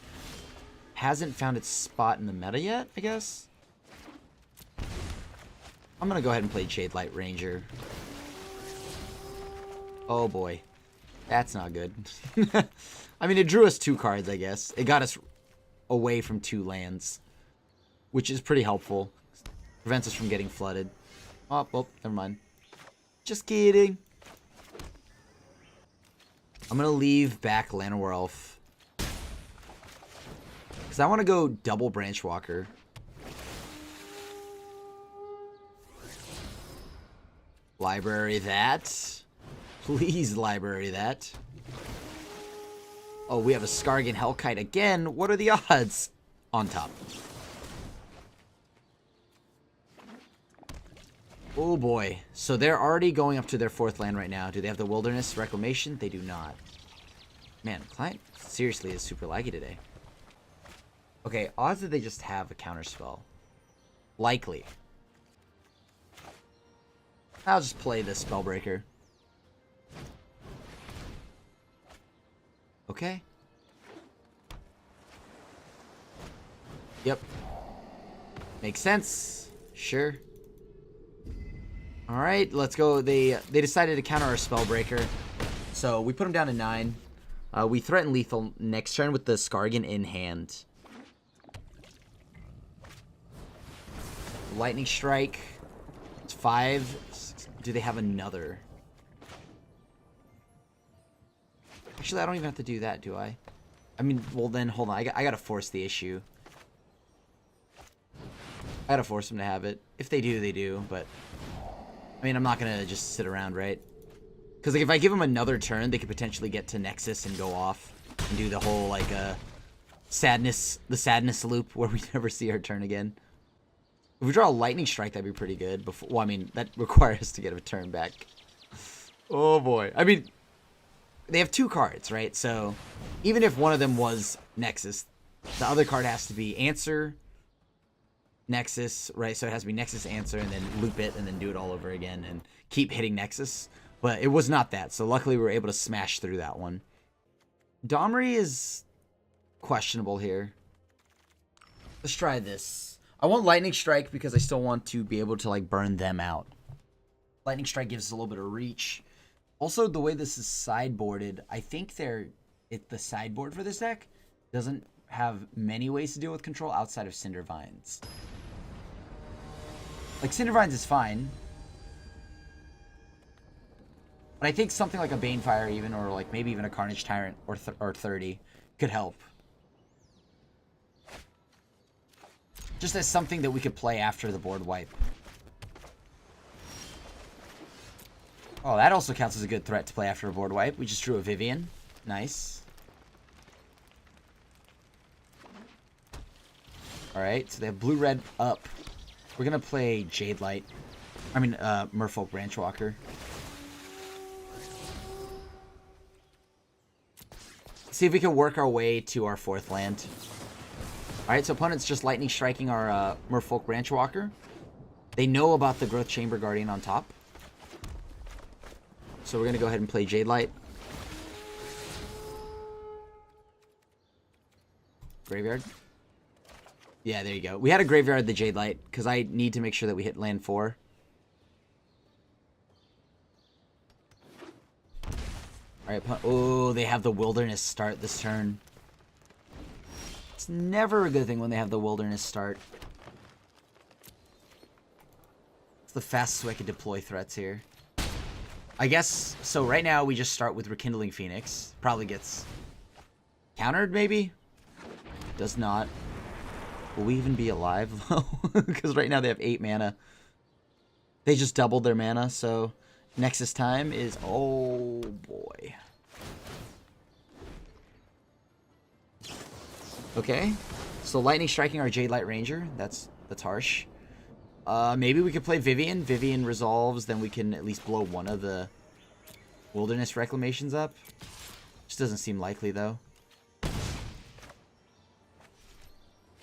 hasn't found its spot in the meta yet, I guess. I'm gonna go ahead and play Shadelight Ranger. Oh boy. That's not good. I mean, it drew us 2 cards, I guess. It got us away from 2 lands, which is pretty helpful. Prevents us from getting flooded. Oh, well, never mind. Just kidding. I'm going to leave back Llanowar Elf, because I want to go double Branch Walker. Library that. Please library that. Oh, we have a Skargan Hellkite again. What are the odds? On top. Oh boy. So they're already going up to their 4th land right now. Do they have the Wilderness Reclamation? They do not. Man, client seriously is super laggy today. Okay, odds that they just have a counterspell. Likely. I'll just play the Spellbreaker. Okay. Yep. Makes sense. Sure. Alright, let's go. They decided to counter our Spellbreaker. So we put them down to 9. We threaten lethal next turn with the Skargan in hand. Lightning Strike. It's 5. Do they have another? Actually, I don't even have to do that, do I? I mean, well then, hold on. I gotta force the issue. I gotta force them to have it. If they do, they do, but... I mean, I'm not gonna just sit around, right? Because, like, if I give them another turn, they could potentially get to Nexus and go off. And do the whole, like, the sadness loop where we never see our turn again. If we draw a Lightning Strike, that'd be pretty good. Well, I mean, that requires us to get a turn back. Oh, boy. I mean, they have 2 cards, right? So, even if one of them was Nexus, the other card has to be Answer, Nexus, right? So it has to be Nexus, Answer, and then loop it, and then do it all over again, and keep hitting Nexus. But it was not that, so luckily we were able to smash through that one. Domri is questionable here. Let's try this. I want Lightning Strike because I still want to be able to, like, burn them out. Lightning Strike gives us a little bit of reach. Also, the way this is sideboarded, I think the sideboard for this deck doesn't have many ways to deal with control outside of Cindervines. Like, Cindervines is fine. But I think something like a Banefire even, or like maybe even a Carnage Tyrant or 30 could help. Just as something that we could play after the board wipe. Oh, that also counts as a good threat to play after a board wipe. We just drew a Vivian. Nice. Alright, so they have blue-red up. We're going to play Jade Light. I mean, Merfolk Branchwalker. See if we can work our way to our 4th land. Alright, so opponent's just lightning striking our Merfolk Branchwalker. They know about the Growth Chamber Guardian on top. So we're going to go ahead and play Jade Light. Graveyard. Yeah, there you go. We had a graveyard the Jade Light, because I need to make sure that we hit land 4. Alright, oh, they have the Wilderness start this turn. It's never a good thing when they have the Wilderness start. It's the fastest way I can deploy threats here. I guess, so right now we just start with Rekindling Phoenix. Probably gets countered, maybe? Does not. Will we even be alive, though? Because right now they have 8 mana. They just doubled their mana, so Nexus time is... Oh, boy. Okay. So Lightning striking our Jade Light Ranger. That's harsh. Maybe we could play Vivian. Vivian resolves, then we can at least blow one of the Wilderness Reclamations up. Just doesn't seem likely, though.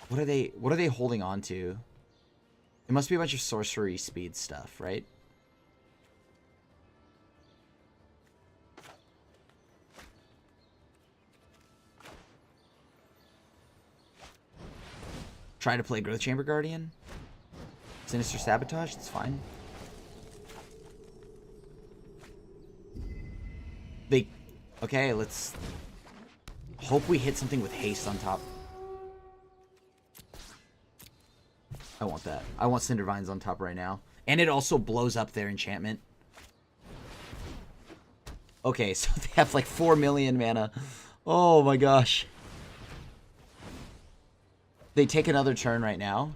What are they holding on to? It must be a bunch of sorcery speed stuff, right? Try to play Growth Chamber Guardian. Sinister Sabotage, that's fine. Okay, let's hope we hit something with haste on top. I want that. I want Cindervines on top right now. And it also blows up their enchantment. Okay, so they have like 4 million mana. Oh my gosh. They take another turn right now.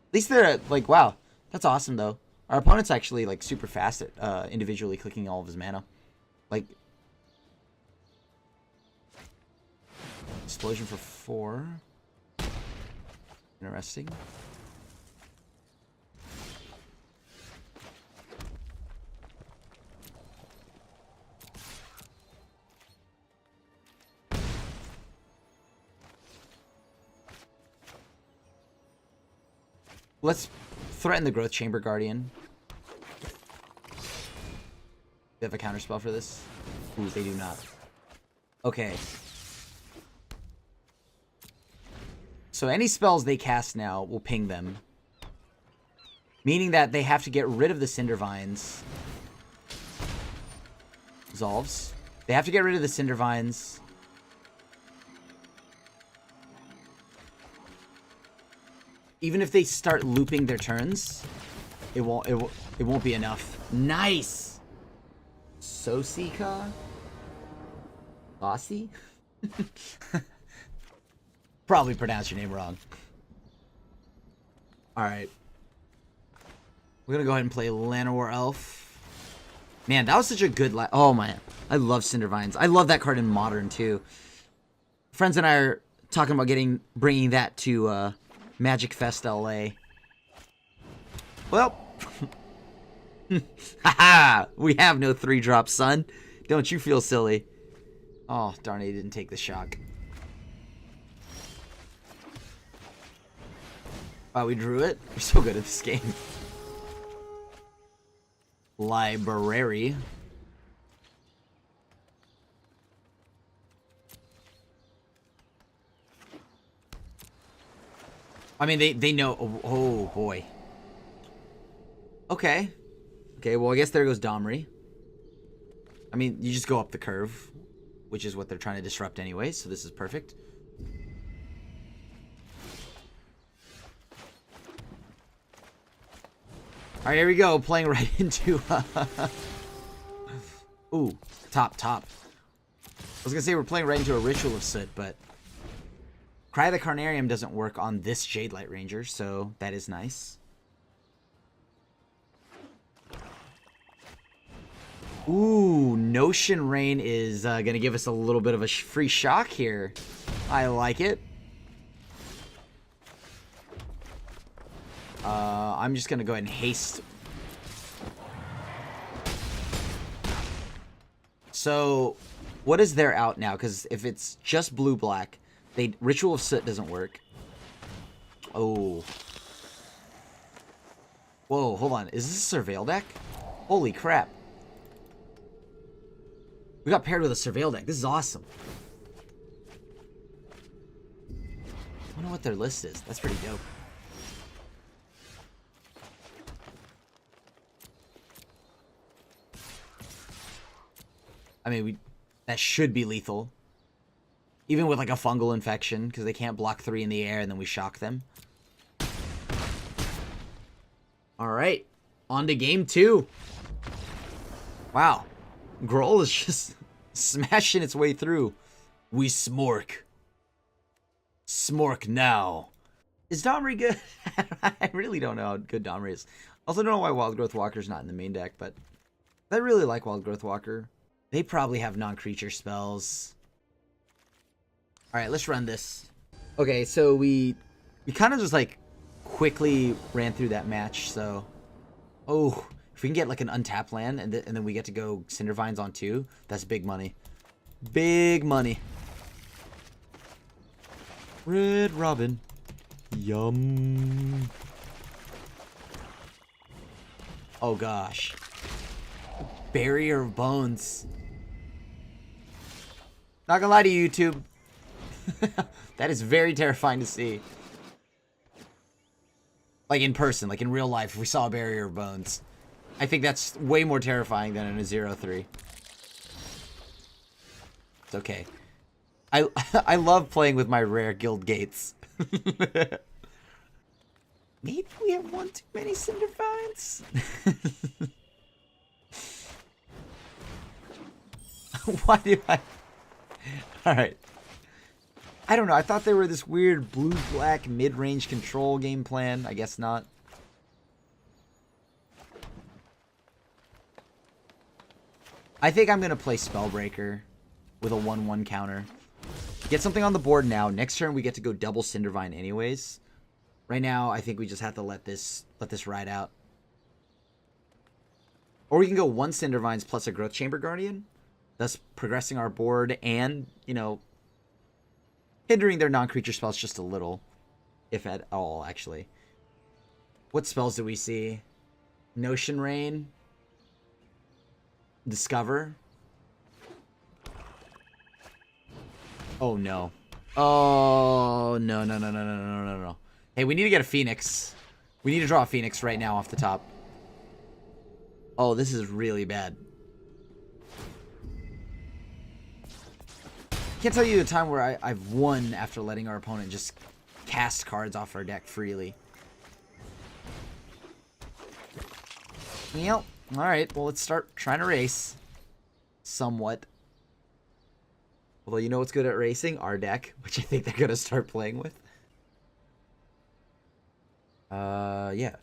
At least they're like, wow, that's awesome though. Our opponent's actually like super fast at individually clicking all of his mana. Like, Explosion for 4. Interesting. Let's threaten the Growth Chamber Guardian. They have a counterspell for this? Ooh, they do not. Okay. So any spells they cast now will ping them. Meaning that they have to get rid of the Cinder Vines. Resolves. They have to get rid of the Cinder Vines. Even if they start looping their turns, it won't be enough. Nice! Sosika? Bossy? Probably pronounced your name wrong. Alright. We're gonna go ahead and play Llanowar Elf. Man, that was such a good... Oh, man. I love Cinder Vines. I love that card in Modern, too. Friends and I are talking about bringing that to Magic Fest LA. Well... Haha! We have no 3-drop, son. Don't you feel silly. Oh, darn it, he didn't take the shock. Wow, we drew it? We're so good at this game. Library. I mean, they know... Oh, boy. Okay. Okay, well, I guess there goes Domri. I mean, you just go up the curve, which is what they're trying to disrupt anyway, so this is perfect. Alright, here we go, playing right into... Ooh, top. I was gonna say we're playing right into a Ritual of Soot, but... Cry of the Carnarium doesn't work on this Jadelight Ranger, so that is nice. Ooh, Notion Rain is going to give us a little bit of a free shock here. I like it. I'm just going to go ahead and haste. So, what is their out now? Because if it's just blue-black, Ritual of Soot doesn't work. Oh. Whoa, hold on. Is this a Surveil deck? Holy crap. We got paired with a Surveil deck. This is awesome. I wonder what their list is. That's pretty dope. I mean, that should be lethal. Even with like a fungal infection, because they can't block 3 in the air and then we shock them. Alright. On to game 2. Wow. Gruul is just smashing its way through. We smork. Smork now. Is Domri good? I really don't know how good Domri is. Also don't know why Wild Growth Walker's not in the main deck, but I really like Wild Growth Walker. They probably have non-creature spells. Alright, let's run this. Okay, so we kind of just like quickly ran through that match, so... Oh... If we can get like an untapped land and then we get to go Cinder Vines on 2, that's big money. Big money. Red Robin. Yum. Oh gosh. Barrier of Bones. Not gonna lie to you, YouTube. That is very terrifying to see. Like in person, like in real life, if we saw a Barrier of Bones. I think that's way more terrifying than in a 0-3. It's okay. I love playing with my rare guild gates. Maybe we have one too many Cinder Vines? Why do I... Alright. I don't know. I thought they were this weird blue-black mid-range control game plan. I guess not. I think I'm going to play Spellbreaker with a 1-1 counter. Get something on the board now. Next turn we get to go double Cindervine anyways. Right now I think we just have to let this ride out. Or we can go 1 Cindervines plus a Growth Chamber Guardian. Thus progressing our board and, you know, hindering their non-creature spells just a little. If at all, actually. What spells do we see? Notion Rain. Discover. Oh, no. Oh, no, no, no, no, no, no, no, no. Hey, we need to get a Phoenix. We need to draw a Phoenix right now off the top. Oh, this is really bad. Can't tell you the time where I've won after letting our opponent just cast cards off our deck freely. Yep. Alright, well, let's start trying to race. Somewhat. Although, you know what's good at racing? Our deck, which I think they're going to start playing with. Yeah.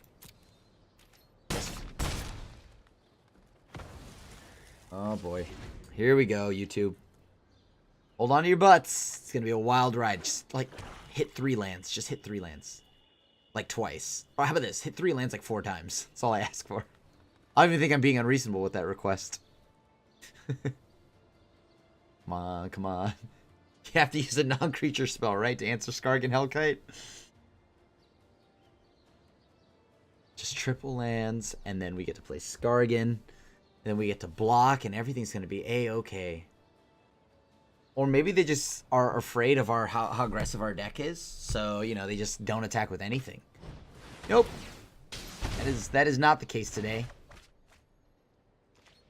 Oh, boy. Here we go, YouTube. Hold on to your butts. It's going to be a wild ride. Just, like, hit 3 lands. Just hit 3 lands. Like, twice. Or how about this? Hit 3 lands, like, 4 times. That's all I ask for. I don't even think I'm being unreasonable with that request. Come on, come on. You have to use a non-creature spell, right? To answer Skargan Hellkite? Just triple lands, and then we get to play Skargan. And then we get to block, and everything's going to be A-okay. Or maybe they just are afraid of how aggressive our deck is. So, you know, they just don't attack with anything. Nope. That is not the case today.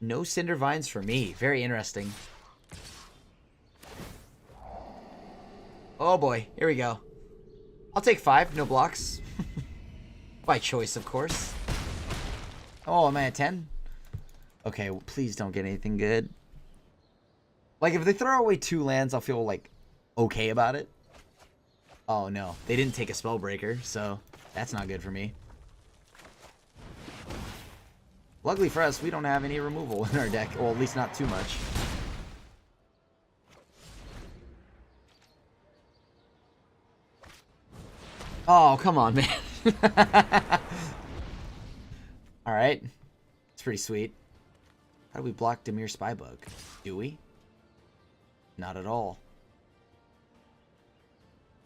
No Cinder Vines for me. Very interesting. Oh boy, here we go. I'll take 5, no blocks. By choice, of course. Oh, am I at 10? Okay, well, please don't get anything good. Like, if they throw away 2 lands, I'll feel, like, okay about it. Oh, no. They didn't take a Spellbreaker, so that's not good for me. Luckily for us, we don't have any removal in our deck. Well, at least not too much. Oh, come on, man. Alright. It's pretty sweet. How do we block Dimir Spybug? Do we? Not at all.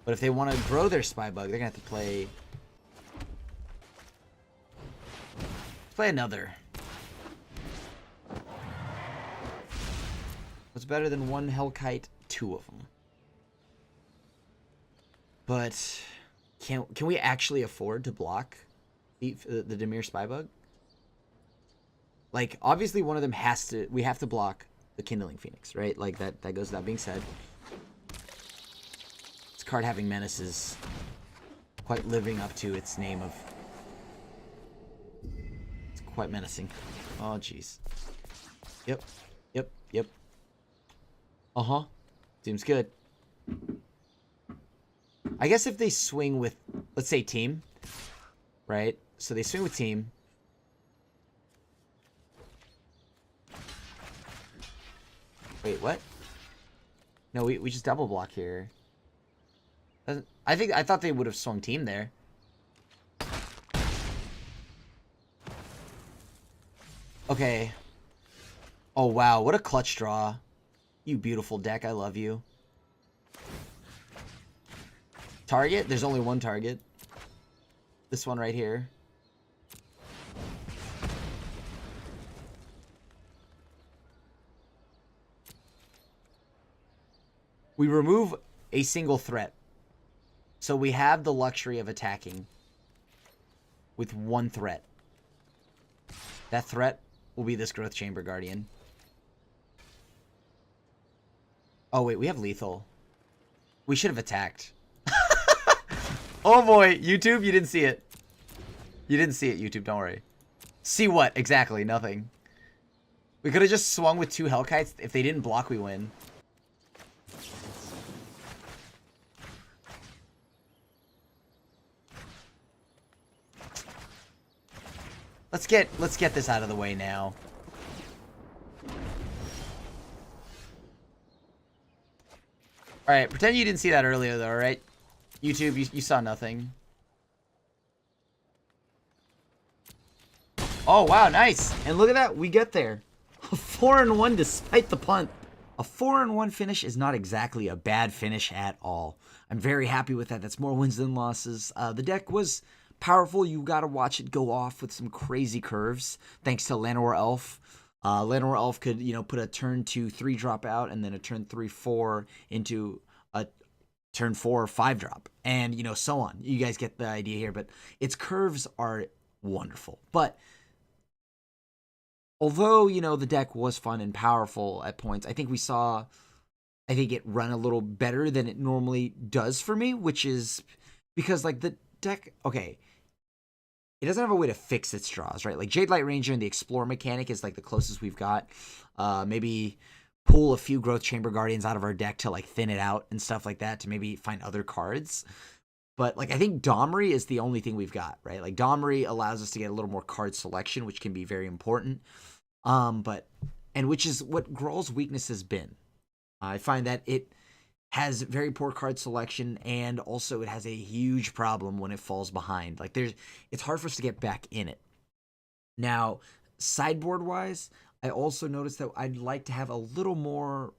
But if they want to grow their Spybug, they're going to have to play... Let's play another. What's better than 1 Hellkite? 2 of them. But... Can we actually afford to block the Dimir Spybug? Like, obviously one of them has to... We have to block the Kindling Phoenix, right? Like, that goes without being said. This card having Menace is quite living up to its name of... It's quite menacing. Oh, jeez. Yep. Yep. Yep. Uh-huh. Seems good. I guess if they swing with, let's say, team, right? So they swing with team. Wait, what? No, we just double block here. I thought they would have swung team there. Okay. Oh, wow. What a clutch draw. You beautiful deck. I love you. Target? There's only one target. This one right here. We remove a single threat. So we have the luxury of attacking with 1 threat. That threat will be this Growth Chamber Guardian. Oh, wait, we have lethal. We should have attacked. Oh boy, YouTube, you didn't see it. You didn't see it, YouTube, don't worry. See what? Exactly, nothing. We could have just swung with 2 Hellkites. If they didn't block, we win. Let's get this out of the way now. Alright, pretend you didn't see that earlier though, alright? YouTube, you saw nothing. Oh, wow, nice. And look at that, we get there. A 4-1 despite the punt. A 4-1 finish is not exactly a bad finish at all. I'm very happy with that. That's more wins than losses. The deck was Powerful, you got to watch it go off with some crazy curves, thanks to Llanowar Elf. Llanowar Elf could, put a turn 2 3-drop out and then a turn 3/4 into a turn 4 5-drop, and so on. You guys get the idea here, but its curves are wonderful. But although, the deck was fun and powerful at points, I think it run a little better than it normally does for me, which is because, like, the deck, okay, it doesn't have a way to fix its draws, right? Like, Jade Light Ranger and the Explore mechanic is, like, the closest we've got. Maybe pull a few Growth Chamber Guardians out of our deck to, like, thin it out and stuff like that to maybe find other cards. But, like, I think Domri is the only thing we've got, right? Like, Domri allows us to get a little more card selection, which can be very important. Which is what Gruul's weakness has been. I find that it has very poor card selection, and also it has a huge problem when it falls behind. Like, it's hard for us to get back in it. Now, sideboard-wise, I also noticed that I'd like to have a little more,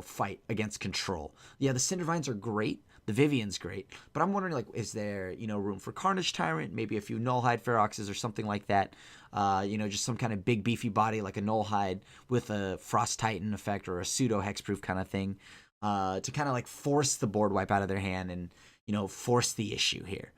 fight against control. Yeah, the Cindervines are great. The Vivian's great. But I'm wondering, like, is there, room for Carnage Tyrant, maybe a few Nullhide Feroxes or something like that? Just some kind of big beefy body like a Nullhide with a Frost Titan effect or a pseudo hexproof kind of thing. To kind of like force the board wipe out of their hand and, force the issue here.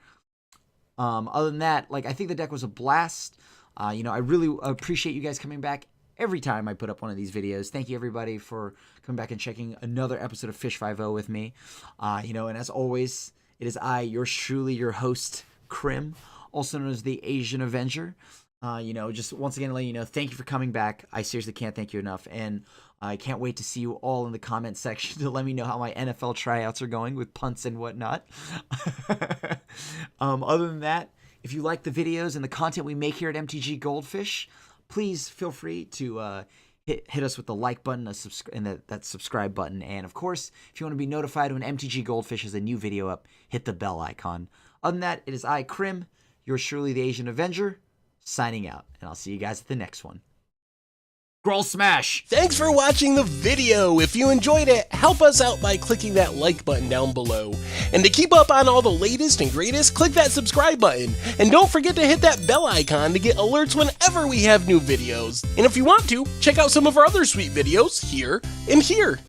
Other than that, like, I think the deck was a blast. I really appreciate you guys coming back every time I put up one of these videos. Thank you, everybody, for coming back and checking another episode of Fish 5-0 with me. And as always, it is I, yours truly, your host, Krim, also known as the Asian Avenger. Just once again, letting you know, thank you for coming back. I seriously can't thank you enough. And I can't wait to see you all in the comment section to let me know how my NFL tryouts are going with punts and whatnot. Other than that, if you like the videos and the content we make here at MTGGoldfish, please feel free to hit us with the like button and that subscribe button. And of course, if you want to be notified when MTGGoldfish has a new video up, hit the bell icon. Other than that, it is I, Krim, yours truly, the Asian Avenger, signing out. And I'll see you guys at the next one. Gruul smash! Thanks for watching the video. If you enjoyed it, help us out by clicking that like button down below. And to keep up on all the latest and greatest, click that subscribe button. And don't forget to hit that bell icon to get alerts whenever we have new videos. And if you want to, check out some of our other sweet videos here and here.